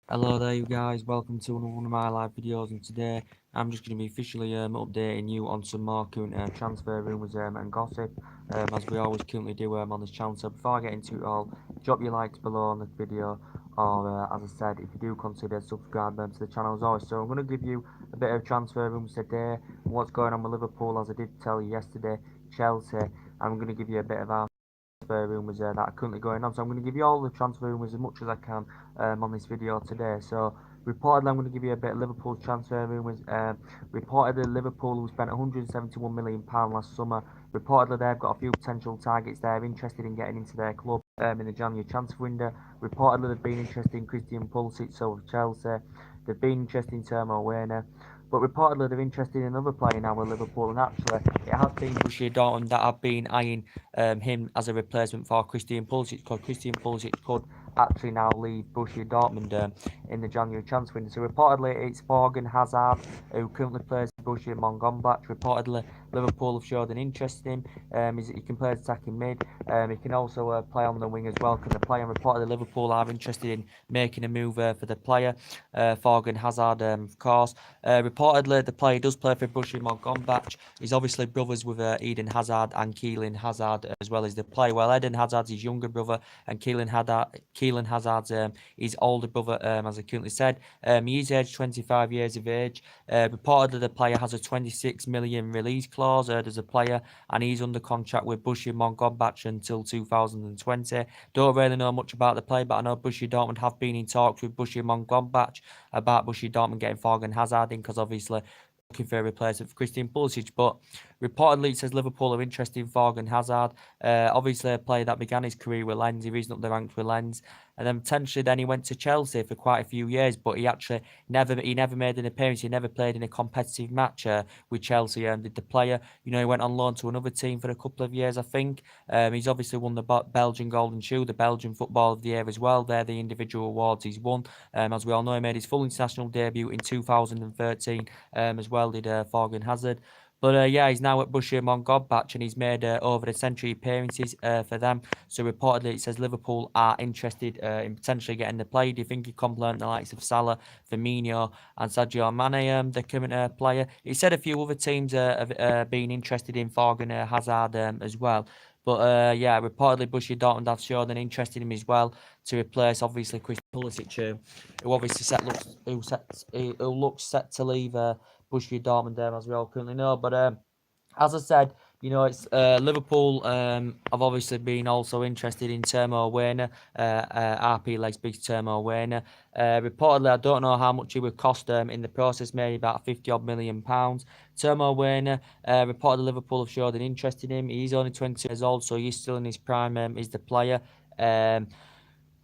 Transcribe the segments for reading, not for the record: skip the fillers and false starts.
Hello there, you guys. Welcome to another one of my live videos, and today I'm just going to be officially updating you on some more current transfer rumours and gossip, as we always currently do on this channel. So before I get into it all, drop your likes below on the video, or as I said, if you do consider subscribing to the channel as always. So I'm going to give you a bit of transfer rumours today, and what's going on with Liverpool, as I did tell you yesterday, Chelsea. I'm going to give you a bit of our transfer rumours that are currently going on. So I'm going to give you all the transfer rumours as much as I can on this video today. So reportedly, I'm going to give you a bit of Liverpool's transfer rumours. Reportedly, Liverpool, who spent £171 million last summer, reportedly they've got a few potential targets they're interested in getting into their club in the January transfer window. Reportedly, they've been interested in Christian Pulisic, so of Chelsea. They've been interested in Timo Werner. But reportedly they're interested in another player now with Liverpool, and actually it has been Borussia Dortmund that have been eyeing him as a replacement for Christian Pulisic, because Christian Pulisic could actually now leave Borussia Dortmund in the January transfer window. So reportedly it's Thorgan Hazard, who currently plays for Borussia Mönchengladbach. Reportedly Liverpool have showed an interest in him. He can play as attacking mid. He can also play on the wing as well. Because the player, reportedly Liverpool are interested in making a move for the player, Thorgan Hazard, of course. Reportedly the player does play for Borussia Mönchengladbach. He's obviously brothers with Eden Hazard and Keelan Hazard, as well as the player. Well, Eden Hazard's his younger brother, and Keelan Hazard's his older brother, as I currently said. He is aged 25 years of age. Reportedly, the player has a 26 million release clause as a player, and he's under contract with Borussia Mönchengladbach until 2020. Don't really know much about the player, but I know Borussia Dortmund have been in talks with Borussia Mönchengladbach about Borussia Dortmund getting Thorgan Hazard in, because obviously looking for a replacement for Christian Pulisic. But reportedly, it says Liverpool are interested in Thorgan Hazard. Obviously, a player that began his career with Lens. He reached up the ranks with Lens, and then potentially then he went to Chelsea for quite a few years. But he actually never made an appearance. He never played in a competitive match with Chelsea. And did the player, he went on loan to another team for a couple of years, I think. He's obviously won the Belgian Golden Shoe, the Belgian Football of the Year as well. They're the individual awards he's won. As we all know, he made his full international debut in 2013 as well, did Thorgan Hazard. But yeah, he's now at Borussia Mönchengladbach, and he's made over a century appearances for them. So reportedly, it says Liverpool are interested in potentially getting the player. Do you think he complement the likes of Salah, Firmino, and Sadio Mane, the current player? He said a few other teams have been interested in Thorgan Hazard as well. But yeah, reportedly Borussia Dortmund have shown an interest in him as well, to replace obviously Chris Pulisic, who obviously who looks set to leave Borussia Dortmund, as we all currently know. But as I said, it's Liverpool have obviously been also interested in Timo Werner, RP Leipzig's Timo Werner. Reportedly, I don't know how much he would cost in the process, maybe about 50 odd million pounds. Timo Werner, reportedly Liverpool have showed an interest in him. He's only 20 years old, so he's still in his prime, is the player.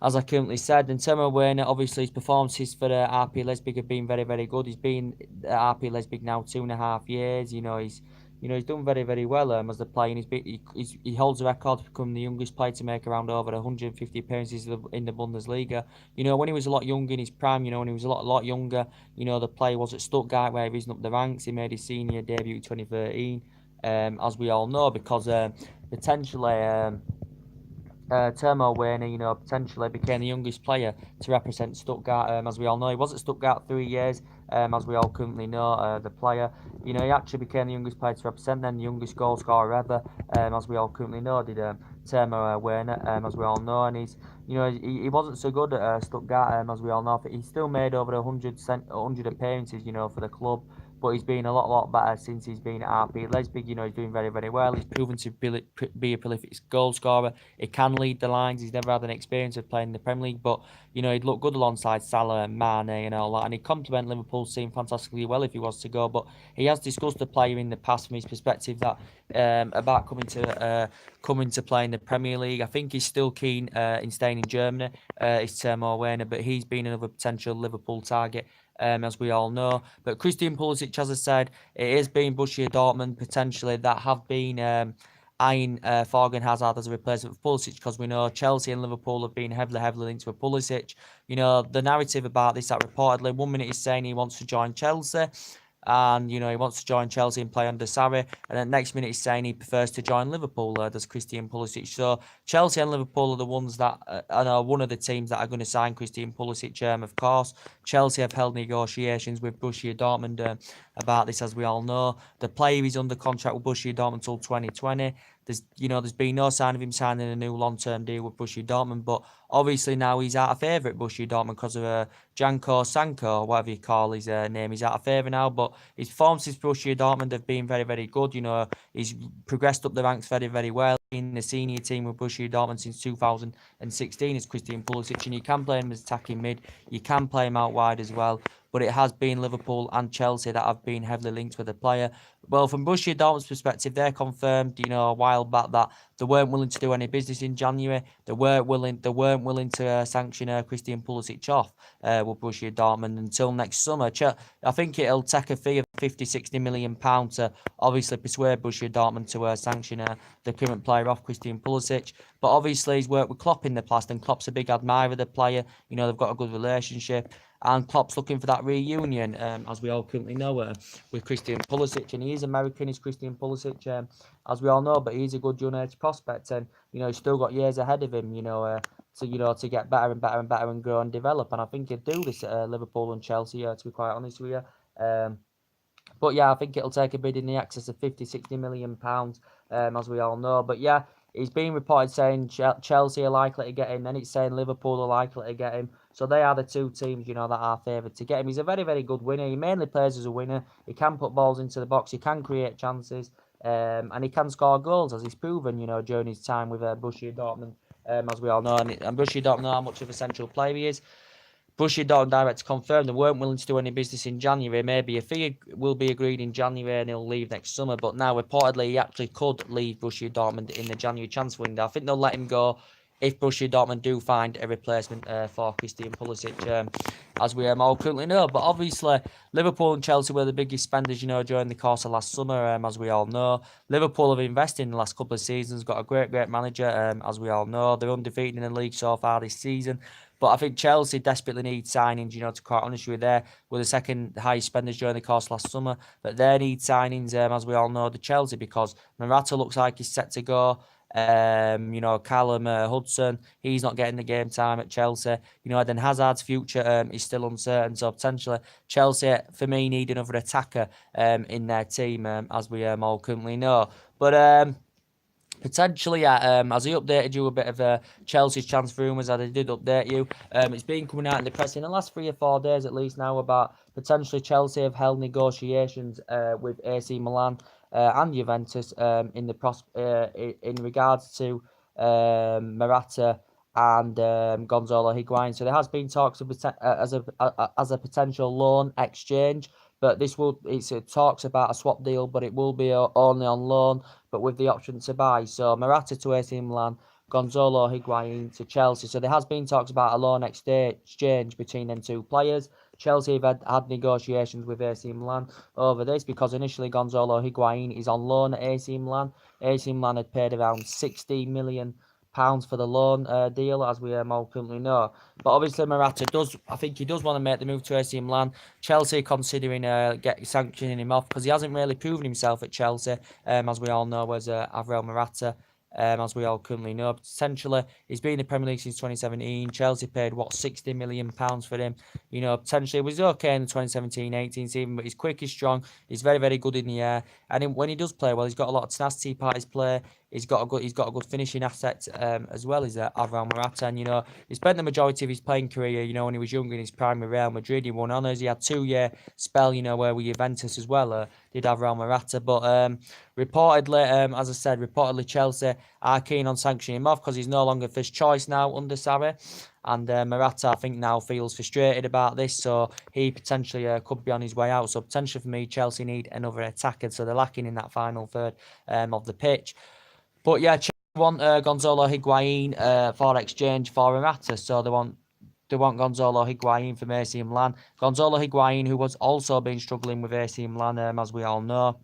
As I currently said, and Timo Werner, obviously his performances for RP Leipzig have been very, very good. He's been at RP Leipzig now 2.5 years. He's done very, very well as a player. And he holds the record to become the youngest player to make around over 150 appearances in the Bundesliga. When he was a lot younger in his prime, when he was a lot younger, the player was at Stuttgart, where he risen up the ranks. He made his senior debut in 2013, as we all know, because potentially. Timo Werner, potentially became the youngest player to represent Stuttgart. As we all know, he was at Stuttgart 3 years. As we all currently know, the player, he actually became the youngest player to represent them, the youngest goal scorer ever. As we all currently know, did Timo Werner. As we all know, and he wasn't so good at Stuttgart. As we all know, but he still made over 100 appearances, for the club. But he's been a lot better since he's been at RP Leipzig. He's doing very, very well. He's proven to be a prolific goal scorer. He can lead the lines. He's never had an experience of playing in the Premier League, but he'd look good alongside Salah and Mane and all that. And he'd complement Liverpool's team fantastically well if he was to go. But he has discussed the player in the past from his perspective that about coming to play in the Premier League. I think he's still keen in staying in Germany. It's Timo Werner, but he's been another potential Liverpool target. As we all know. But Christian Pulisic, as I said, it has been Borussia Dortmund potentially that have been eyeing Thorgan Hazard as a replacement for Pulisic, because we know Chelsea and Liverpool have been heavily linked with Pulisic. The narrative about this, that reportedly 1 minute he's saying he wants to join Chelsea, and he wants to join Chelsea and play under Sarri. And then next minute he's saying he prefers to join Liverpool. Does Christian Pulisic? So Chelsea and Liverpool are the ones that are one of the teams that are going to sign Christian Pulisic. Of course, Chelsea have held negotiations with Borussia Dortmund about this, as we all know. The player is under contract with Borussia Dortmund until 2020. There's been no sign of him signing a new long-term deal with Borussia Dortmund, but obviously now he's out of favour at Borussia Dortmund because of Janko Sanko, whatever you call his name. He's out of favour now, but his form since Borussia Dortmund have been very, very good. He's progressed up the ranks very, very well in the senior team with Borussia Dortmund since 2016 as Christian Pulisic, and you can play him as attacking mid, you can play him out wide as well. But it has been Liverpool and Chelsea that have been heavily linked with the player. Well, from Borussia Dortmund's perspective, they're confirmed, a while back that they weren't willing to do any business in January. They weren't willing to sanction Christian Pulisic off with Borussia Dortmund until next summer. I think it'll take a fee of 50-60 million pounds to obviously persuade Borussia Dortmund to sanction the current player off, Christian Pulisic. But obviously he's worked with Klopp in the past, and Klopp's a big admirer of the player. They've got a good relationship. And Klopp's looking for that reunion, as we all currently know, with Christian Pulisic. And he is American, he's Christian Pulisic, as we all know, but he's a good young age prospect. And, he's still got years ahead of him, to get better and better and better and grow and develop. And I think he'd do this at Liverpool and Chelsea, to be quite honest with you. But yeah, I think it'll take a bid in the excess of 50-60 million pounds, as we all know. But yeah, he's been reported saying Chelsea are likely to get him, then it's saying Liverpool are likely to get him. So they are the two teams, that are favoured to get him. He's a very, very good winner. He mainly plays as a winner. He can put balls into the box. He can create chances. And he can score goals, as he's proven, during his time with Borussia Dortmund, as we all know. And Borussia Dortmund know how much of a central player he is. Borussia Dortmund direct confirmed they weren't willing to do any business in January. Maybe a fee will be agreed in January and he'll leave next summer. But now reportedly he actually could leave Borussia Dortmund in the January transfer window. I think they'll let him go if Borussia Dortmund do find a replacement for Christian Pulisic, as we all currently know. But obviously, Liverpool and Chelsea were the biggest spenders, during the course of last summer, as we all know. Liverpool have invested in the last couple of seasons, got a great manager, as we all know. They're undefeated in the league so far this season. But I think Chelsea desperately need signings, to be quite honest with you. Were the second highest spenders during the course last summer. But they need signings, as we all know, the Chelsea, because Morata looks like he's set to go. Callum Hudson, he's not getting the game time at Chelsea. Eden Hazard's future is still uncertain. So potentially Chelsea, for me, need another attacker in their team, as we all currently know. But potentially, as I updated you a bit of Chelsea's transfer rumours, as I did update you, it's been coming out in the press in the last 3 or 4 days at least now about potentially Chelsea have held negotiations with AC Milan and Juventus in regards to Morata and Gonzalo Higuain. So there has been talks of as a potential loan exchange. But it talks about a swap deal, but it will be only on loan, but with the option to buy. So Morata to AC Milan, Gonzalo Higuain to Chelsea. So there has been talks about a loan exchange between them two players. Chelsea have had negotiations with AC Milan over this because initially Gonzalo Higuain is on loan at AC Milan. AC Milan had paid around £60 million for the loan deal, as we all currently know. But obviously Morata does want to make the move to AC Milan. Chelsea considering sanctioning him off because he hasn't really proven himself at Chelsea, as we all know, as Alvaro Morata. As we all currently know, potentially he's been in the Premier League since 2017. Chelsea paid £60 million for him. Potentially it was okay in the 2017-18 season, but he's quick, he's strong, he's very, very good in the air, and when he does play well, he's got a lot of tenacity part his play. He's got a good finishing asset as well as Alvaro Morata. And he spent the majority of his playing career, when he was younger in his prime with Real Madrid. He won honours. He had 2-year spell, where with Juventus as well. Did Alvaro Morata, but reportedly, as I said, Chelsea are keen on sanctioning him off because he's no longer first choice now under Sarri. And Morata, I think, now feels frustrated about this, so he potentially could be on his way out. So potentially for me, Chelsea need another attacker, so they're lacking in that final third of the pitch. But yeah, Chelsea want Gonzalo Higuain for exchange for Morata, so they want Gonzalo Higuain from AC Milan. Gonzalo Higuain, who was also been struggling with AC Milan, as we all know.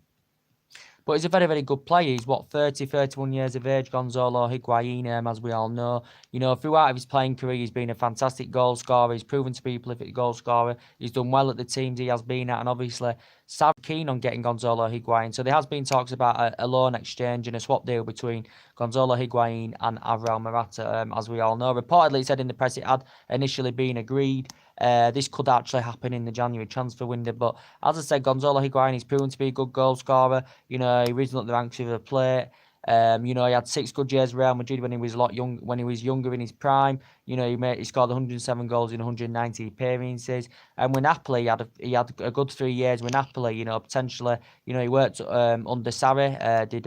But he's a very, very good player. He's, 30, 31 years of age, Gonzalo Higuain, as we all know. Throughout his playing career, he's been a fantastic goal scorer. He's proven to be a prolific goal scorer. He's done well at the teams he has been at, and obviously, Sav keen on getting Gonzalo Higuain. So there has been talks about a loan exchange and a swap deal between Gonzalo Higuain and Alvaro Morata, as we all know. Reportedly, it said in the press it had initially been agreed. This could actually happen in the January transfer window, but as I said, Gonzalo Higuain is proven to be a good goal scorer. He risen up the ranks of the plate. He had 6 good years with Real Madrid when he was when he was younger in his prime. He scored 107 goals in 190 appearances. And with Napoli, he had a good 3 years with Napoli. Potentially, he worked under Sarri. Did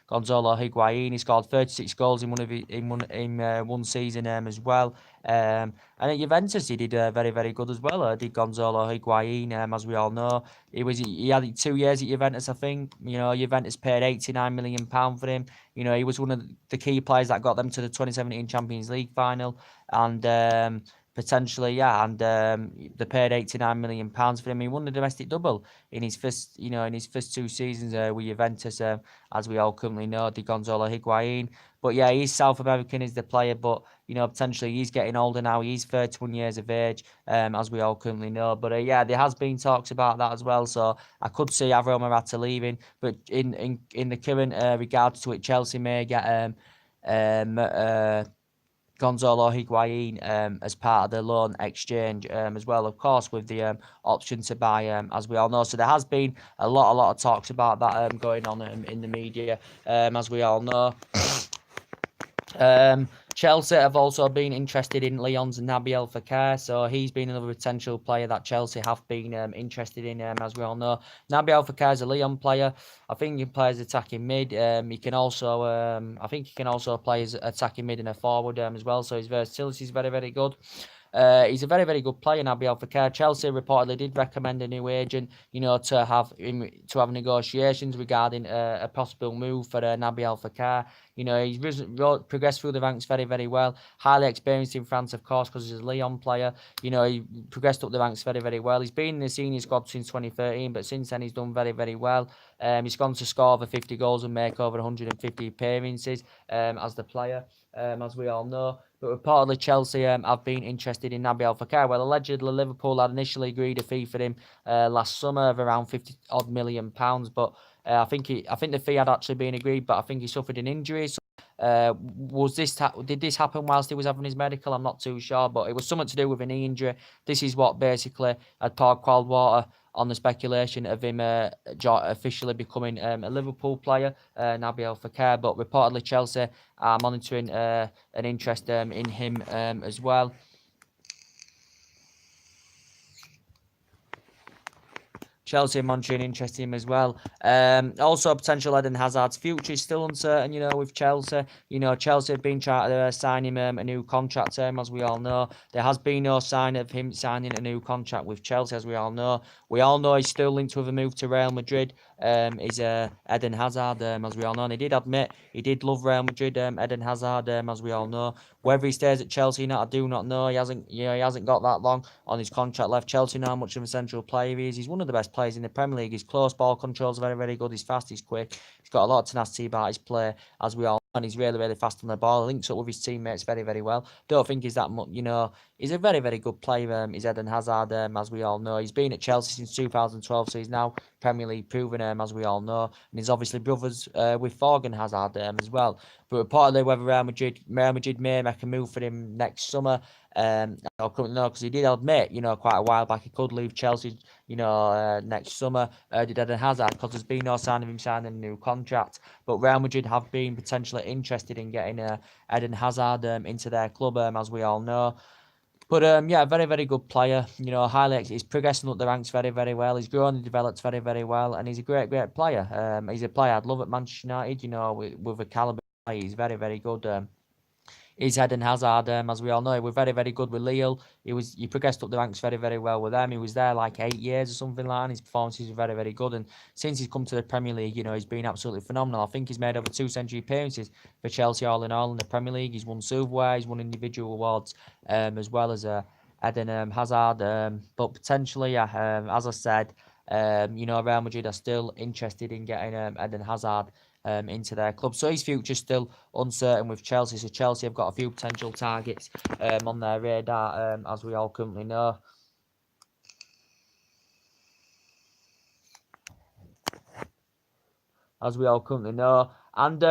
Gonzalo Higuain? He scored 36 goals in one season as well. And at Juventus, he did very, very good as well. Did Gonzalo Higuain, as we all know. He had 2 years at Juventus, I think. Juventus paid £89 million for him. He was one of the key players that got them to the 2017 Champions League final. And potentially, and they paid £89 million for him. He won the domestic double in his first 2 seasons with Juventus, as we all currently know, Di Gonzalo Higuain. But yeah, he's South American, is the player, but potentially he's getting older now. He's 31 years of age, as we all currently know. But there has been talks about that as well. So I could see Alvaro Morata leaving, but in the current regards to it, Chelsea may get Gonzalo Higuain as part of the loan exchange as well, of course, with the option to buy, as we all know. So there has been a lot of talks about that going on in the media, as we all know. Chelsea have also been interested in Lyon's Nabil Fekir, so he's been another potential player that Chelsea have been interested in, as we all know. Nabil Fekir is a Lyon player. I think he plays attacking mid. He can also, I think he can also play as attacking mid and a forward as well. So his versatility is very, very good. He's a very, very good player, Nabil Fekir. Chelsea reportedly did recommend a new agent, to have negotiations regarding a possible move for Nabil Fekir. He's progressed through the ranks very, very well. Highly experienced in France, of course, because he's a Lyon player. He progressed up the ranks very, very well. He's been in the senior squad since 2013, but since then he's done very, very well. He's gone to score over 50 goals and make over 150 appearances as the player, as we all know. But reportedly, Chelsea have been interested in Nabil Fekir. Well, allegedly, Liverpool had initially agreed a fee for him last summer of around £50 million, but I think the fee had actually been agreed, but I think he suffered an injury. So, did this happen whilst he was having his medical? I'm not too sure, but it was something to do with a knee injury. This is what basically had poured cold water on the speculation of him officially becoming a Liverpool player, Nabil Fekir. But reportedly, Chelsea are monitoring an interest in him as well. Chelsea monitoring interest in him as well. Also, potential Eden Hazard's future is still uncertain, with Chelsea. Chelsea have been trying to sign him a new contract, as we all know. There has been no sign of him signing a new contract with Chelsea, as we all know. We all know he's still linked with a move to Real Madrid. Is Eden Hazard, as we all know. And he did admit he did love Real Madrid, Eden Hazard, as we all know. Whether he stays at Chelsea or not, I do not know. He hasn't got that long on his contract left. Chelsea know how much of a central player he is. He's one of the best players in the Premier League. His close ball control's very, very good. He's fast, he's quick. He's got a lot of tenacity about his play, as we all know. And he's really, really fast on the ball. He links up with his teammates very, very well. Don't think he's that much, he's a very, very good player. He's Eden Hazard, as we all know. He's been at Chelsea since 2012, so he's now Premier League proven, as we all know. And he's obviously brothers with Thorgan Hazard as well. But reportedly, whether Real Madrid may make a move for him next summer, I couldn't know, because he did admit, quite a while back he could leave Chelsea, next summer. Did Eden Hazard, because there's been no sign of him signing a new contract. But Real Madrid have been potentially interested in getting Eden Hazard into their club, as we all know. But very, very good player. He's progressing up the ranks very, very well. He's grown and developed very, very well, and he's a great, great player. He's a player I'd love at Manchester United. With a calibre, he's very, very good. He's Eden Hazard, as we all know. He was very, very good with Lille. He progressed up the ranks very, very well with them. He was there like 8 years or something like that, and his performances were very, very good. And since he's come to the Premier League, he's been absolutely phenomenal. I think he's made over 2 century appearances for Chelsea all in the Premier League. He's won silverware, he's won individual awards, as well as Eden Hazard. But potentially, as I said, You know, Real Madrid are still interested in getting Eden Hazard into their club. So his future's still uncertain with Chelsea. So Chelsea have got a few potential targets on their radar, as we all currently know. And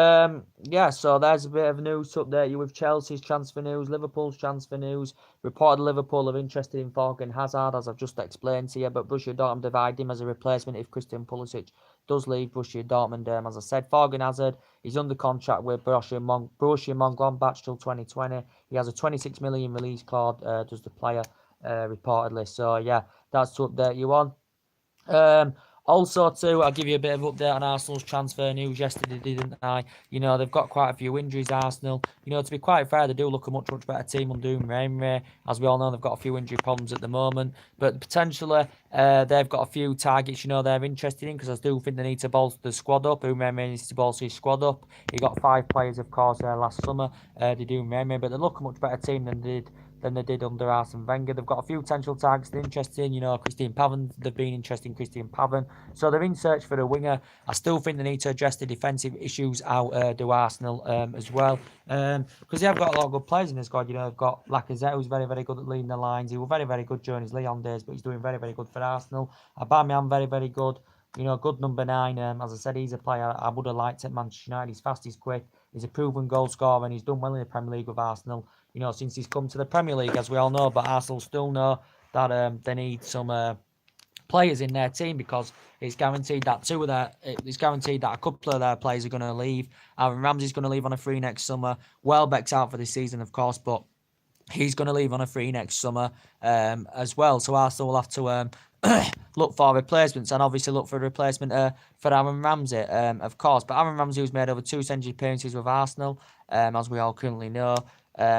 yeah, so there's a bit of news to update you with Chelsea's transfer news, Liverpool's transfer news. Reported Liverpool are interested in Thorgan Hazard, as I've just explained to you, but Borussia Dortmund divide him as a replacement if Christian Pulisic does leave Borussia Dortmund. As I said, Thorgan Hazard is under contract with Borussia Mönchengladbach till 2020. He has a 26 million release clause, does the player, reportedly. So yeah, that's to update you on. Also, too, I'll give you a bit of update on Arsenal's transfer news yesterday, didn't I? You know, they've got quite a few injuries, Arsenal. You know, to be quite fair, they do look a much, much better team under Emery. As we all know, they've got a few injury problems at the moment. But potentially, they've got a few targets, you know, they're interested in, because I do think they need to bolster the squad up. Emery needs to bolster his squad up. He got 5 players, of course, last summer. They do Emery, but they look a much better team than they did under Arsene Wenger. They've got a few potential targets they're interested in. You know, Christian Pavon, they've been interested in Christian Pavon. So they're in search for a winger. I still think they need to address the defensive issues out to Arsenal as well. Because they have got a lot of good players in the squad. You know, they've got Lacazette, who's very, very good at leading the lines. He was very, very good during his Lyon days, but he's doing very, very good for Arsenal. Aubameyang, very, very good. You know, good number 9. As I said, he's a player I would have liked at Manchester United. He's fast, he's quick. He's a proven goal scorer, and he's done well in the Premier League with Arsenal, you know, since he's come to the Premier League, as we all know. But Arsenal still know that they need some players in their team, because it's guaranteed that a couple of their players are going to leave. Aaron Ramsey's going to leave on a free next summer. Welbeck's out for this season, of course, but he's going to leave on a free next summer as well. So Arsenal will have to look for replacements, and obviously look for a replacement for Aaron Ramsey, of course. But Aaron Ramsey, who's made over 2 century appearances with Arsenal, as we all currently know.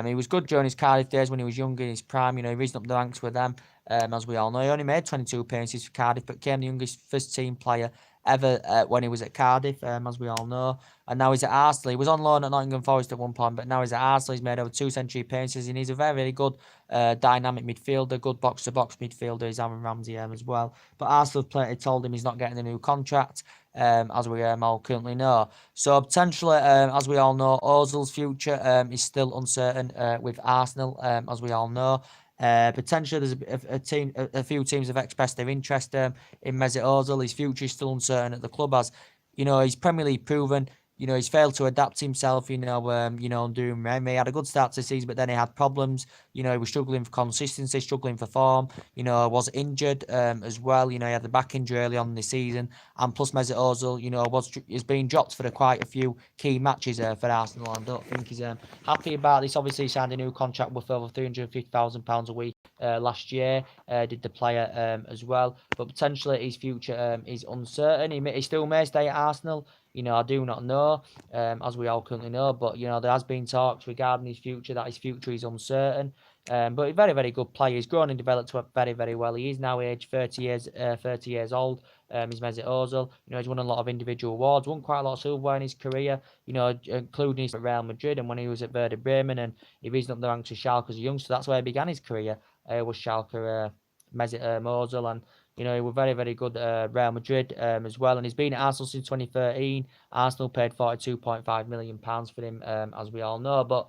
He was good during his Cardiff days when he was younger, in his prime. You know, he risen up the ranks with them, as we all know. He only made 22 appearances for Cardiff, but became the youngest first-team player ever when he was at Cardiff, as we all know. And now he's at Arsenal. He was on loan at Nottingham Forest at one point, but now he's at Arsenal. He's made over 2 century appearances, and he's a very, very good dynamic midfielder, good box-to-box midfielder, is Aaron Ramsey as well. But Arsenal told him he's not getting a new contract, as we all currently know. So potentially, as we all know, Ozil's future is still uncertain with Arsenal, as we all know. Potentially, there's a few teams have expressed their interest in Mesut Ozil. His future is still uncertain at the club, as you know, he's Premier League proven. You know, he's failed to adapt himself, doing Remy. He had a good start to the season, but then he had problems. You know, he was struggling for consistency, struggling for form. You know, was injured as well. You know, he had the back injury early on in the season. And plus, Mesut Ozil, you know, is being dropped for quite a few key matches for Arsenal. I don't think he's happy about this. Obviously, he signed a new contract worth over £350,000 a week last year. Did the player as well. But potentially, his future is uncertain. He still may stay at Arsenal. You know, I do not know, as we all currently know, but, you know, there has been talks regarding his future, that his future is uncertain. But he's very, very good player. He's grown and developed very, very well. He is now aged 30 years old. He's Mesut Ozil. You know, he's won a lot of individual awards, won quite a lot of silverware in his career, you know, including his at Real Madrid and when he was at Werder Bremen, and he risen up the ranks of Schalke as a youngster. That's where he began his career, was Schalke, Mesut Ozil, and you know, he was very, very good at Real Madrid as well. And he's been at Arsenal since 2013. Arsenal paid £42.5 million for him, as we all know. But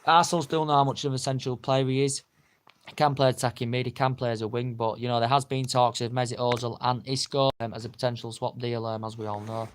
Arsenal still know how much of an essential player he is. He can play attacking mid, he can play as a wing. But, you know, there has been talks of Mesut Ozil and Isco as a potential swap deal, as we all know.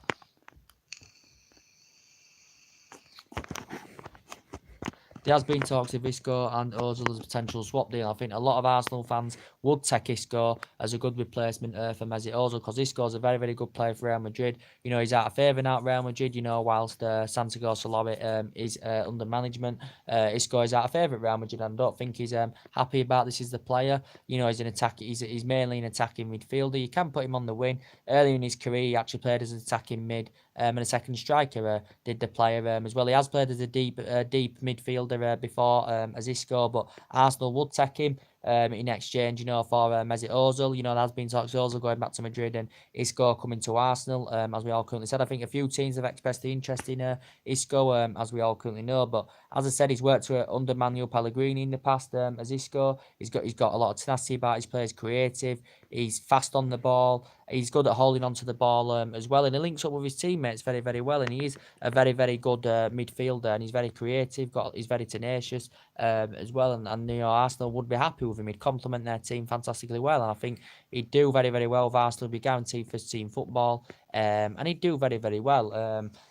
There has been talks of Isco and Ozil as a potential swap deal. I think a lot of Arsenal fans would take Isco as a good replacement for Mesut Ozil, because Isco is a very, very good player for Real Madrid. You know, he's out of favour now at Real Madrid, you know, whilst Santiago Solari is under management. Isco is out of favour at Real Madrid, and I don't think he's happy about this as the player. You know, he's mainly an attacking midfielder. You can put him on the wing. Early in his career, he actually played as an attacking mid. And a second striker did the player as well. He has played as a deep midfielder before as Isco, but Arsenal would take him in exchange, you know, for Mesut Ozil. You know, there has been talks of Ozil going back to Madrid and Isco coming to Arsenal, as we all currently said. I think a few teams have expressed the interest in Isco, as we all currently know. But as I said, he's worked under Manuel Pellegrini in the past as Isco. He's got a lot of tenacity about his play. He's creative. He's fast on the ball. He's good at holding onto the ball as well, and he links up with his teammates very, very well. And he is a very, very good midfielder, and he's very creative. He's very tenacious as well. And Arsenal would be happy with him. He'd complement their team fantastically well, and I think he'd do very, very well with Arsenal. He'd be guaranteed first team football, and he'd do very, very well.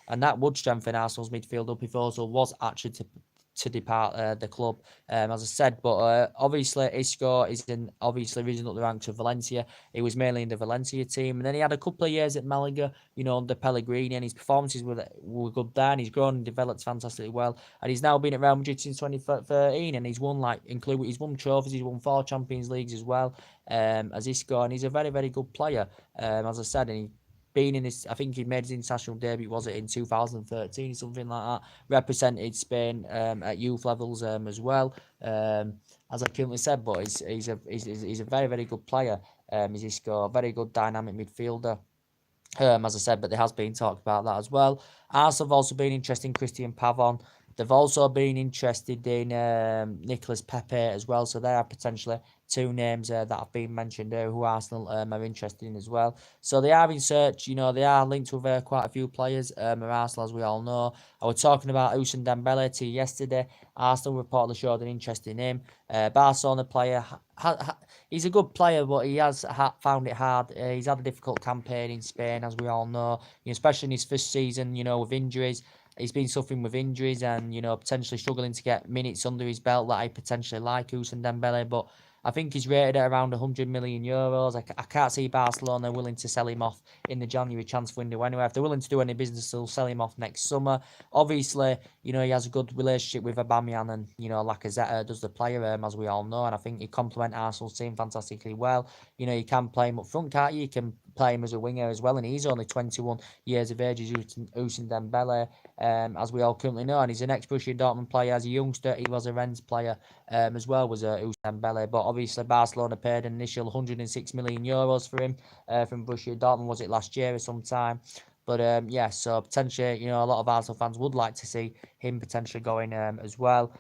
And that would strengthen Arsenal's midfield up if Ozil was actually to depart the club, as I said. But obviously Isco is obviously risen up the ranks of Valencia. He was mainly in the Valencia team, and then he had a couple of years at Malaga, under Pellegrini, and his performances were good there, and he's grown and developed fantastically well. And he's now been at Real Madrid since 2013, and he's won he's won trophies, he's won 4 Champions Leagues as well, as Isco, and he's a very, very good player, as I said, and been in this, I think he made his international debut, was it in 2013, something like that, represented Spain at youth levels as well, as I currently said. But he's a very, very good player, he's Isco, a very good dynamic midfielder, as I said. But there has been talk about that as well. Arsenal have also been interested in Christian Pavon. They've also been interested in Nicolas Pepe as well. So there are potentially 2 names that have been mentioned who Arsenal are interested in as well. So they are in search, they are linked with quite a few players at Arsenal, as we all know. I was talking about Ousmane Dembele to you yesterday. Arsenal reportedly showed an interest in him. Barcelona player, he's a good player, but he has found it hard. He's had a difficult campaign in Spain, as we all know, especially in his first season, with injuries. He's been suffering with injuries and, potentially struggling to get minutes under his belt that I potentially like Ousmane Dembele. But I think he's rated at around 100 million euros. I can't see Barcelona willing to sell him off in the January transfer window anyway. If they're willing to do any business, they'll sell him off next summer. Obviously, he has a good relationship with Aubameyang, and, Lacazette does the player, as we all know. And I think he complements Arsenal's team fantastically well. You can play him up front, can't you? You can play him as a winger as well, and he's only 21 years of age. He's Ousmane Dembele, as we all currently know, and he's an ex-Borussia Dortmund player. As a youngster, he was a Rennes player as well, was Ousmane Dembele. But obviously Barcelona paid an initial 106 million euros for him from Borussia Dortmund, was it last year or sometime? But so potentially, a lot of Arsenal fans would like to see him potentially going as well.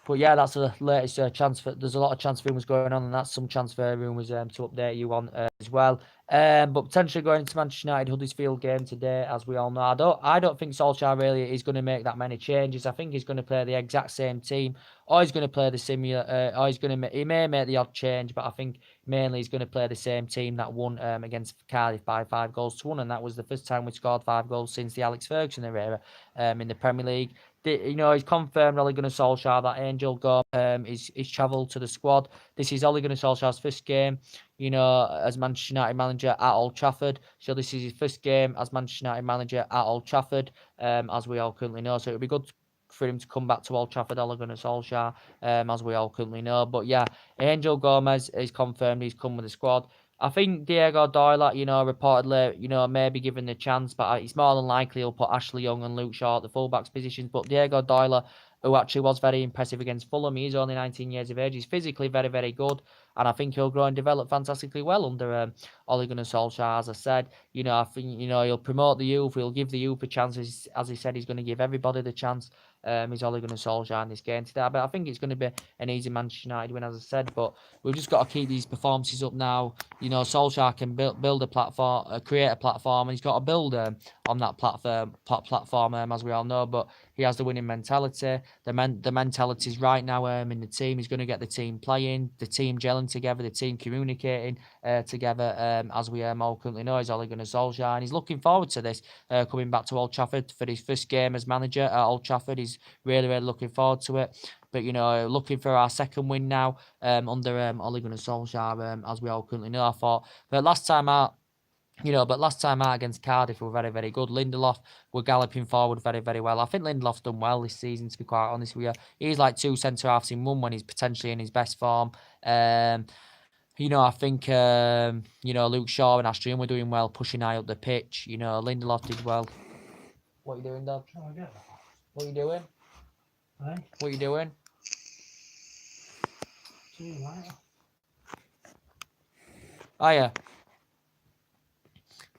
But yeah, that's the latest transfer. There's a lot of transfer rumours going on, and that's some transfer rumours to update you on as well. But potentially going into Manchester United Huddersfield game today, as we all know. I don't think Solskjaer really is going to make that many changes. I think he's going to play the exact same team, or he's going to play the similar, or he may make the odd change, but I think mainly he's going to play the same team that won against Cardiff by 5-1, and that was the first time we scored 5 goals since the Alex Ferguson era in the Premier League. He's confirmed Ole Gunnar Solskjaer that Angel Gomez is travelled to the squad. This is Ole Gunnar Solskjaer's first game, as Manchester United manager at Old Trafford. So this is his first game as Manchester United manager at Old Trafford, as we all currently know. So it would be good for him to come back to Old Trafford, Ole Gunnar Solskjaer, as we all currently know. But yeah, Angel Gomez is confirmed he's come with the squad. I think Diego Doyle, reportedly, maybe given the chance, but it's more than likely he'll put Ashley Young and Luke Shaw at the fullbacks positions. But Diego Doyle, who actually was very impressive against Fulham, he's only 19 years of age. He's physically very, very good, and I think he'll grow and develop fantastically well under Ole Gunnar Solskjaer. As I said, I think he'll promote the youth, he'll give the youth a chance. As he said, he's going to give everybody the chance. He's Ole Gunnar Solskjaer in this game today, but I think it's going to be an easy Manchester United win, as I said. But we've just got to keep these performances up now. Solskjaer can build a platform, create a platform, and he's got to build on that platform, as we all know. But he has the winning mentality. The mentality is right now in the team. He's going to get the team playing, the team gelling together, the team communicating together. As we all currently know, is Ole Gunnar Solskjaer, and he's looking forward to this coming back to Old Trafford for his first game as manager at Old Trafford. He's really, really looking forward to it. But, looking for our second win now under Ole Gunnar Solskjaer, as we all currently know. I thought, but last time out against Cardiff, we were very, very good. Lindelof were galloping forward very, very well. I think Lindelof's done well this season, to be quite honest with you. He's like 2 centre-halves in one when he's potentially in his best form. I think, Luke Shaw and Ashley Young were doing well, pushing high up the pitch. Lindelof did well. What are you doing, Dad? What are you doing? Hey? What are you doing? See you later. Oh, yeah.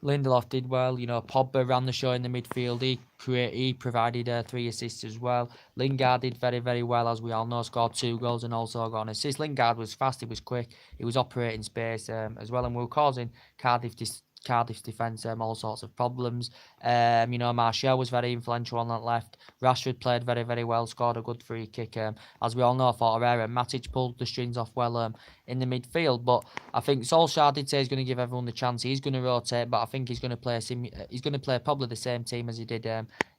Lindelof did well. Pogba ran the show in the midfield. He provided 3 assists as well. Lingard did very, very well, as we all know, scored 2 goals and also got an assist. Lingard was fast, he was quick, he was operating space as well, and we were causing Cardiff's defence all sorts of problems. Martial was very influential on that left. Rashford played very, very well, scored a good free kick. As we all know, for Herrera, Matic pulled the strings off well in the midfield. But I think Solskjaer did say he's going to give everyone the chance. He's going to rotate, but I think he's going to play probably the same team as he did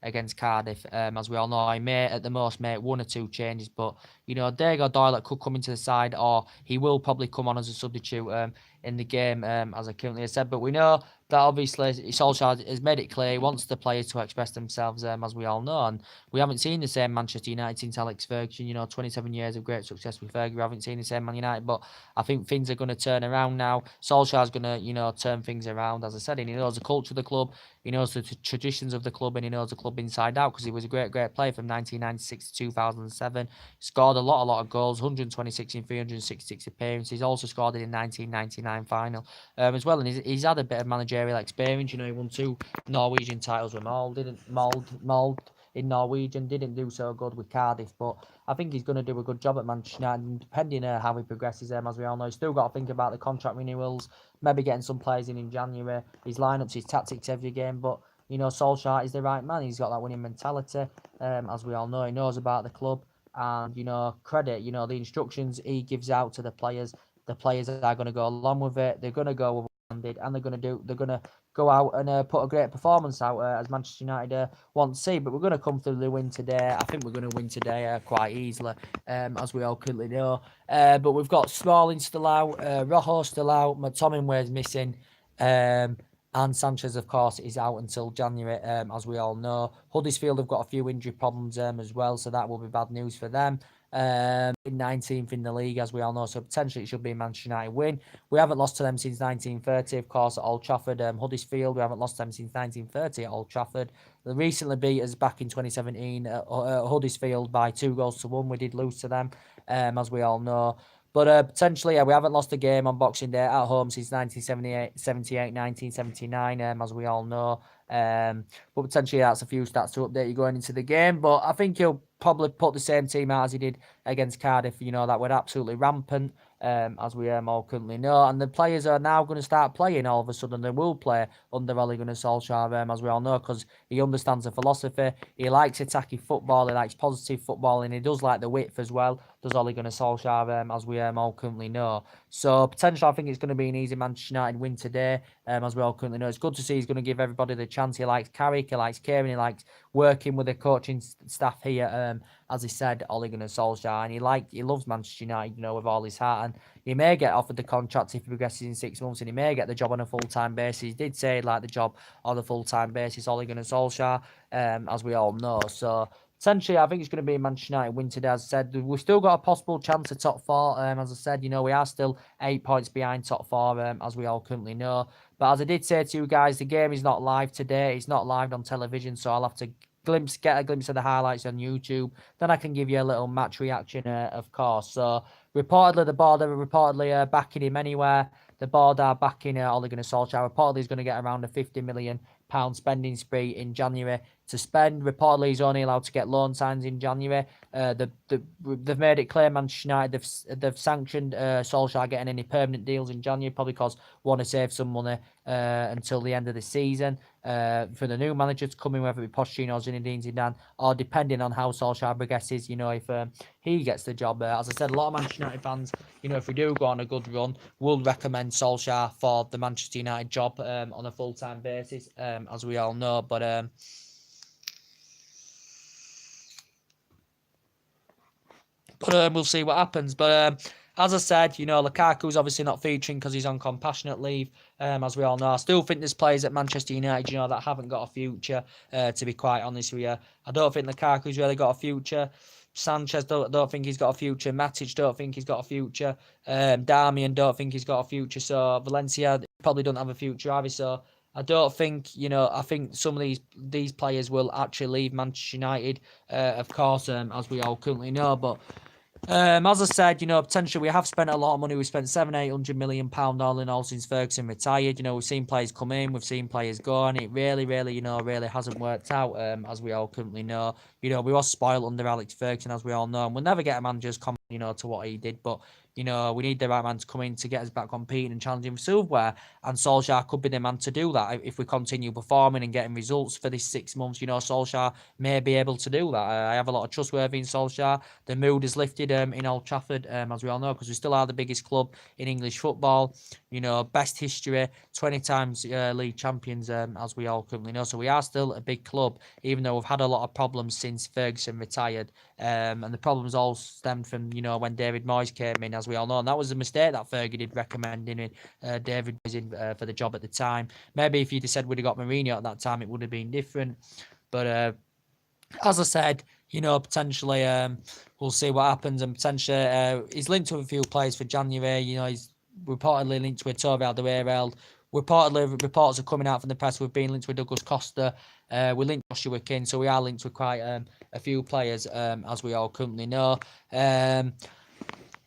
against Cardiff. As we all know, he may at the most make 1 or 2 changes, but Diego Dalot could come into the side, or he will probably come on as a substitute in the game, as I currently have said. But we know that obviously Solskjaer has made it clear he wants the players to express themselves, as we all know. And we haven't seen the same Manchester United since Alex Ferguson. 27 years of great success with Fergie. We haven't seen the same Man United, but I think things are going to turn around now. Solskjaer's going to, turn things around, as I said, and he knows the culture of the club, he knows the traditions of the club, and he knows the club inside out, because he was a great, great player from 1996 to 2007. Scored a lot of goals, 126 in 366 appearances. He's also scored in 1999 final as well, and he's had a bit of managerial experience. He won 2 Norwegian titles with Molde in Norwegian, didn't do so good with Cardiff, but I think he's going to do a good job at Manchester United, and depending on how he progresses, as we all know, he's still got to think about the contract renewals, maybe getting some players in January, his lineups, his tactics every game. But Solskjaer is the right man. He's got that winning mentality, as we all know. He knows about the club, and credit, the instructions he gives out to the players are going to go along with it. They're going to go with what they did, and they're going to go out and put a great performance out as Manchester United want to see. But we're going to come through the win today. I think we're going to win today quite easily, as we all currently know. But we've got Smalling still out, Rojo still out, McTominay's missing, and Sanchez, of course, is out until January, as we all know. Huddersfield have got a few injury problems as well, so that will be bad news for them. 19th in the league, as we all know, so potentially it should be a Manchester United win. We haven't lost to them since 1930, of course, at Old Trafford. Huddersfield, we haven't lost to them since 1930 at Old Trafford. They recently beat us back in 2017 at Huddersfield by 2-1. We did lose to them, as we all know. But potentially, we haven't lost a game on Boxing Day at home since 1979, as we all know. But potentially, that's a few stats to update you going into the game. But I think he'll probably put the same team out as he did against Cardiff. That were absolutely rampant, as we all currently know. And the players are now going to start playing all of a sudden. They will play under Ole Gunnar Solskjaer, as we all know, because he understands the philosophy. He likes attacking football. He likes positive football, and he does like the width as well. Does Ole Gunnar Solskjaer, as we all currently know. So potentially, I think it's going to be an easy Manchester United win today, as we all currently know. It's good to see he's going to give everybody the chance. He likes Carrick, he likes Kieran, he likes working with the coaching staff here. As he said, Ole Gunnar Solskjaer, and he loves Manchester United, with all his heart. And he may get offered the contract if he progresses in 6 months, and he may get the job on a full-time basis. He did say he'd like the job on a full-time basis, Ole Gunnar Solskjaer, as we all know. So essentially, I think it's going to be a Manchester United win today. As I said, we've still got a possible chance of top 4. As I said, we are still 8 points behind top 4, as we all currently know. But as I did say to you guys, the game is not live today. It's not live on television, so I'll have to get a glimpse of the highlights on YouTube. Then I can give you a little match reaction, of course. So reportedly, the board are backing him anywhere. The board are backing Ole Gunnar Solskjaer. Reportedly, he's going to get around a £50 million spending spree in January to spend. Reportedly, he's only allowed to get loan signs in January. They've made it clear, Manchester United, they've sanctioned Solskjaer getting any permanent deals in January, probably because want to save some money until the end of the season for the new manager to come in, whether it be Pochettino or Zinedine Zidane, or depending on how Solskjaer progresses, if he gets the job. As I said, a lot of Manchester United fans, if we do go on a good run, will recommend Solskjaer for the Manchester United job on a full-time basis, as we all know. But we'll see what happens. But as I said, Lukaku's obviously not featuring because he's on compassionate leave, as we all know. I still think there's players at Manchester United, that haven't got a future, to be quite honest with you. I don't think Lukaku's really got a future. Sanchez, don't think he's got a future. Matic, don't think he's got a future. Darmian, don't think he's got a future. So Valencia probably don't have a future either. So I don't think, I think some of these players will actually leave Manchester United, of course, as we all currently know. But As I said, potentially we have spent a lot of money. We spent £700-800 million all in all since Ferguson retired. We've seen players come in, we've seen players go, and it really, really, really hasn't worked out. As we all currently know, we were spoiled under Alex Ferguson, as we all know, and we'll never get a manager's comment, to what he did. But we need the right man to come in to get us back competing and challenging for silverware. And Solskjaer could be the man to do that if we continue performing and getting results for this 6 months. Solskjaer may be able to do that. I have a lot of trustworthy in Solskjaer. The mood is lifted in Old Trafford, as we all know, because we still are the biggest club in English football. Best history, 20 times league champions, as we all currently know. So we are still a big club, even though we've had a lot of problems since Ferguson retired. And the problems all stemmed from, when David Moyes came in, as we all know. And that was a mistake that Fergie did, recommending David Moyes in for the job at the time. Maybe if you'd have said we'd have got Mourinho at that time, it would have been different. But as I said, potentially we'll see what happens, and potentially he's linked to a few players for January. He's reportedly linked with Toby Alderweireld. Reportedly, reports are coming out from the press. We've been linked with Douglas Costa. We're linked with Joshua King, so we are linked with quite a few players, as we all currently know.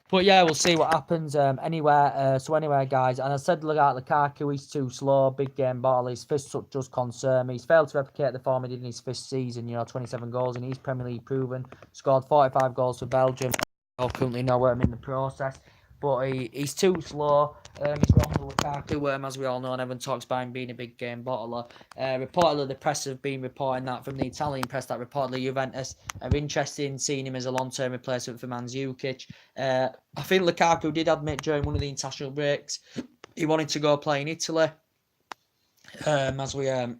But yeah, we'll see what happens. Anyway, guys, and I said, look at Lukaku, he's too slow, big game bottle, his first touch does concern me. He's failed to replicate the form he did in his first season, 27 goals in his Premier League proven, scored 45 goals for Belgium. I currently know where I'm in the process, but he's too slow. He's Romelu Lukaku, as we all know, and everyone talks about him being a big game bottler. Reportedly, the press have been reporting that from the Italian press that reportedly Juventus are interested in seeing him as a long-term replacement for Mandzukic. I think Lukaku did admit during one of the international breaks he wanted to go play in Italy. As we all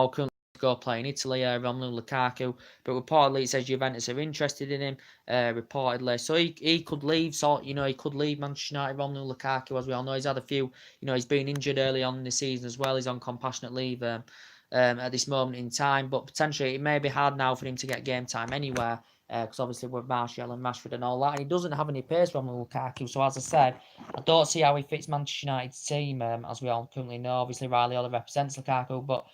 currently go play in Italy, Romelu Lukaku, but reportedly it says Juventus are interested in him. Reportedly, so he could leave. So he could leave Manchester United. Romelu Lukaku, as we all know, he's had a few. He's been injured early on in the season as well. He's on compassionate leave at this moment in time, but potentially it may be hard now for him to get game time anywhere. Because obviously with Martial and Rashford and all that, and he doesn't have any pace from Lukaku. So as I said, I don't see how he fits Manchester United's team, as we all currently know. Obviously, Riley Ola represents Lukaku, but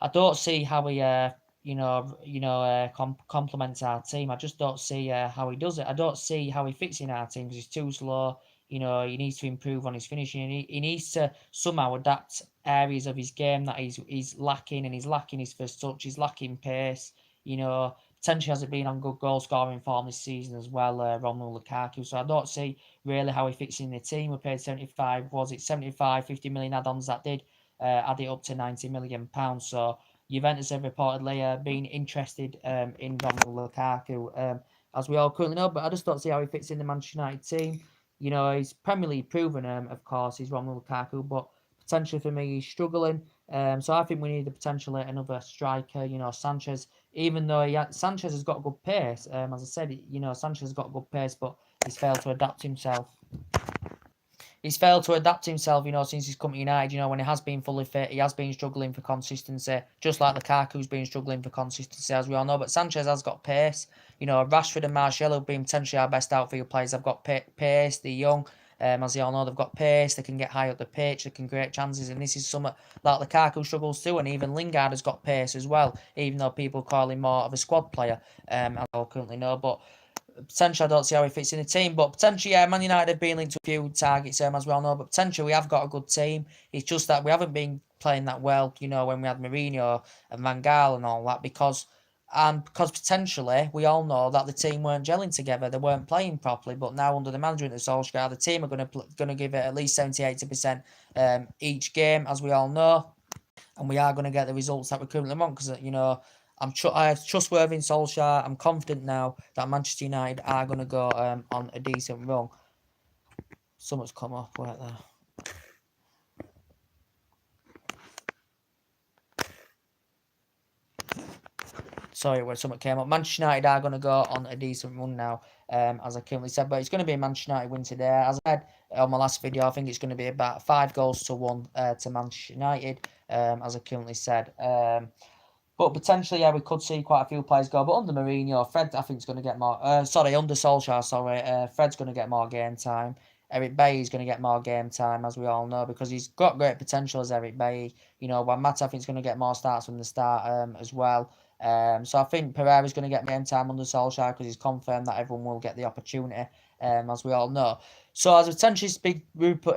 I don't see how he, complements our team. I just don't see how he does it. I don't see how he fits in our team because he's too slow. He needs to improve on his finishing. He needs to somehow adapt areas of his game that he's lacking, and he's lacking his first touch. He's lacking pace. Potentially hasn't been on good goal scoring form this season as well, Romelu Lukaku. So I don't see really how he fits in the team. We paid 50 million add-ons that did add it up to £90 million. So Juventus have reportedly been interested in Romelu Lukaku, as we all currently know. But I just don't see how he fits in the Manchester United team. He's Premier League proven, of course, he's Romelu Lukaku, but potentially for me, he's struggling. So I think we need potentially another striker, Sanchez. Even though Sanchez has got good pace, as I said, Sanchez has got good pace, but he's failed to adapt himself. Since he's come to United. When he has been fully fit, he has been struggling for consistency, just like Lukaku's been struggling for consistency, as we all know. But Sanchez has got pace. Rashford and Martial have been potentially our best outfield players. They've got pace. They're young. As you all know, they've got pace. They can get high up the pitch. They can create chances, and this is something that Lukaku struggles too. And even Lingard has got pace as well, even though people call him more of a squad player, as I currently know. But potentially, I don't see how he fits in the team. But potentially, Man United have been linked to a few targets, as we all know. But potentially, we have got a good team. It's just that we haven't been playing that well, when we had Mourinho and Van Gaal and all that, because potentially we all know that the team weren't gelling together, they weren't playing properly. But now under the management of Solskjaer, the team are going to give it at least 70-80% each game, as we all know, and we are going to get the results that we currently want. Because I have trustworthy in Solskjaer. I'm confident now that Manchester United are going to go on a decent run. Someone's come off right there. Sorry, when someone came up. Manchester United are going to go on a decent run now, as I currently said. But it's going to be a Manchester United win today. As I said on my last video, I think it's going to be about 5-1 to Manchester United, as I currently said. But potentially, we could see quite a few players go. But under Mourinho, Fred, I think, is going to get more. Under Solskjaer, Fred's going to get more game time. Eric Bailly is going to get more game time, as we all know, because he's got great potential as Eric Bailly. Juan Mata, I think, is going to get more starts from the start as well. So I think Pereira's going to get game time under Solskjaer because he's confirmed that everyone will get the opportunity, as we all know. So as potentially big Rupert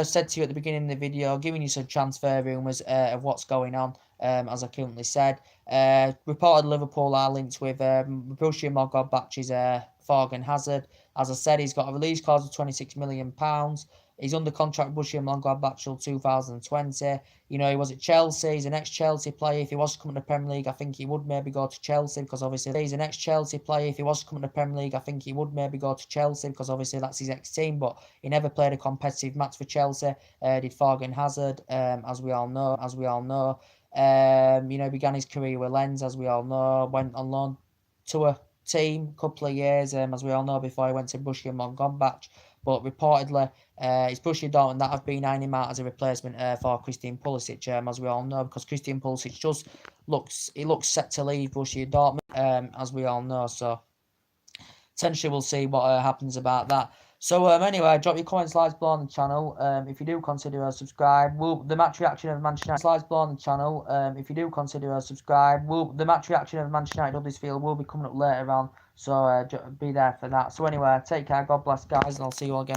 said to you at the beginning of the video, giving you some transfer rumours of what's going on, as I currently said. Reported Liverpool are linked with Borussia Mönchengladbach's Thorgan Hazard. As I said, he's got a release clause of £26 million. He's under contract with Borussia Mönchengladbach till 2020. You know, he was at Chelsea. He's an ex-Chelsea player. If he was to come to the Premier League, I think he would maybe go to Chelsea because obviously he's an ex-Chelsea player. If he was to come to the Premier League, I think he would maybe go to Chelsea because obviously that's his ex-team. But he never played a competitive match for Chelsea. Did Thorgan Hazard, as we all know. You know, began his career with Lens, as we all know. Went on loan to a team couple of years, as we all know, before he went to Borussia Mönchengladbach. But reportedly, it's Borussia Dortmund that have been eyeing him out as a replacement for Christian Pulisic, as we all know, because Christian Pulisic looks set to leave Borussia Dortmund, as we all know. So potentially we'll see what happens about that. So anyway, drop your comments, likes below on the channel. If you do consider subscribe, the match reaction of Manchester United, likes below on the channel. If you do consider subscribe, the match reaction of Manchester United Huddersfield will be coming up later on. So be there for that. So anyway, take care, God bless guys, and I'll see you all again.